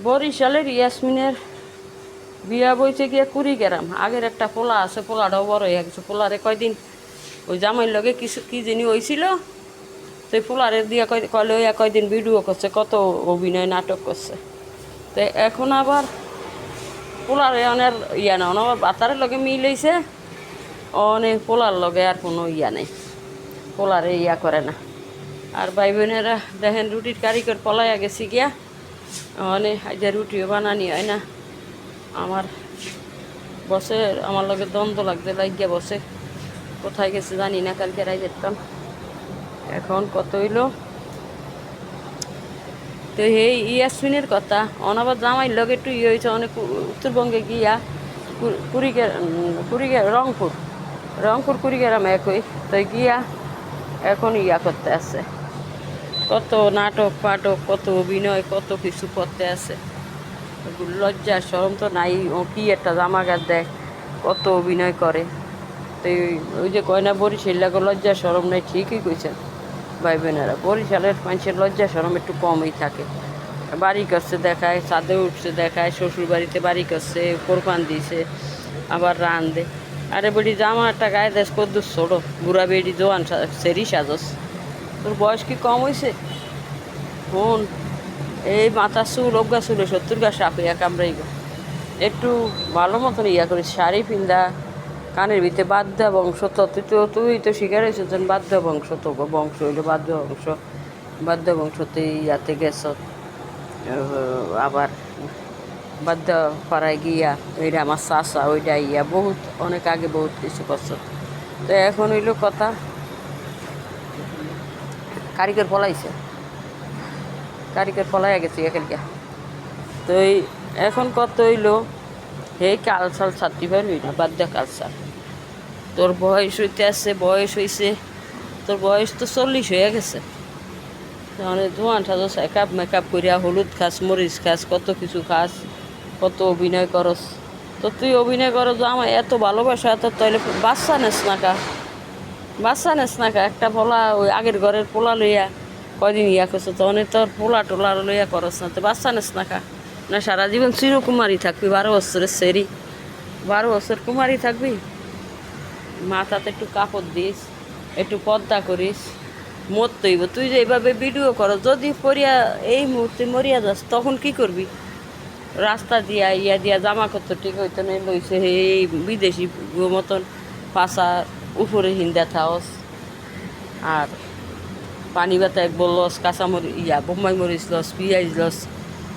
বরিশালের ইয়াসমিনের বিয়া বইছে গিয়া কুড়িগ্রাম। আগের একটা পোলা আছে, পোলাটাও বড় হয়ে গেছে। পোলারে কয়দিন ওই জামাইয়ের লগে কিছু কি জিনি হয়েছিল, তো পোলারে দিয়া কয়লে ওইয়া কয়দিন ভিডিও করছে, কত অভিনয় নাটক করছে। তো এখন আবার পোলারে অনেক ইয়া না, আবার বাতারের লগে মিল হয়েছে, অনেক পোলার লগে আর কোনো ইয়া নেই, পোলারে ইয়া করে না। আর ভাই বোনেরা দেখেন রুটির কারিগর পলাইয়া গেছি গিয়া, অনেক যে রুটিও বানানি হয় না। আমার বসে আমার লগে দ্বন্দ্ব লাগতে লাগিয়া বসে কোথায় গেছে জানি না, কালকে রাই যেতাম। এখন কত হইল, তো এই ইয়াসমিনের কথা অনাবাদ জামাইয়ের লগে একটু ইয়ে হয়েছে, অনেক উত্তরবঙ্গে গিয়া কুড়িগ্রাম রংপুর কুড়িগ্রাম একই, তো গিয়া এখন ইয়া করতে আছে, কত নাটক ফাটক, কত অভিনয়, কত কিছু করতে আছে। লজ্জা শরম তো নাই, ও কি একটা জামাকার দেয়, কত অভিনয় করে। তো ওই যে কয়না বরিশাল লাগে লজ্জা শরম নাই, ঠিকই কইছেন ভাই বোনেরা। বরিশালের মানুষের লজ্জা শরম একটু কমই থাকে। বাড়ি করছে দেখায়, ছাদে উঠছে দেখায়, শ্বশুর বাড়িতে বাড়ি করছে, কোরবান দিয়েছে, আবার রান দে। আরে বেটি জামা একটা গায়ে দেশ কদ্দুর ছোটো, বুড়া বেটি জোয়ান সেরি সাজস, তোর বয়স কি কম হয়েছে? ফোন এই মাথা চুল অজ্ঞা চুলে 70 গা সাপ ইয়া কামড়াইব। একটু ভালো মতন ইয়া করিস, শাড়ি পিন্দা, কানের ভিতরে বাদ্য বংশ, তুই তো শিকার হয়েছিস বাদ্য বংশ, তো বংশ হইলো বাদ্য বংশতে ইয়াতে গেছ। আবার বাদ্য পাড়ায় গিয়া ওইটা আমার চাষা, ওইটা ইয়া বহুত অনেক আগে বহুত কিছু করছ। তো এখন হইল কথা, কারিগর পলাইয়া গেছে এখানকার। তো এই এখন কত হইলো, হে কালসাল ছাড়তে পারবি না, বাদ দে কালসাল। তোর বয়স হইতে আসছে, বয়স হয়েছে, তোর বয়স তো 40 হয়ে গেছে। তাহলে জোয়ান সাজস, মেকআপ করিয়া হলুদ খাস, মরিচ খাস, কত কিছু খাস, কত অভিনয় করস। তো তুই অভিনয় করস, আমার এত ভালোবাসা, এত তাইলে বাচ্চা নেস না কা একটা পোলা, ওই আগের ঘরের পোলা লইয়া কয়দিন ইয়া করছো, তো অনেক তোর পোলা টোলা লইয়া করস না, তো বাচ্চা নেস না কা? না সারা জীবন চিরকুমারী থাকবি, 12 বছরের সেরি, 12 বছর কুমারী থাকবি? মাথাতে একটু কাপড় দিস, একটু পর্দা করিস, মরতেইব। তুই যে এইভাবে ভিডিও করো, যদি পরিয়া এই মুহূর্তে মরিয়া যাস তখন কি করবি? রাস্তা দিয়া ইয়া দিয়া জামা কত ঠিক হইতো না, লইছে এই বিদেশি মতন পাশা উপরে হিন্দা থাওস, আর পানি বাতা এক লস, কাঁচামরি বোম্বাই মরিচ লস, পিঁয়াজ লস,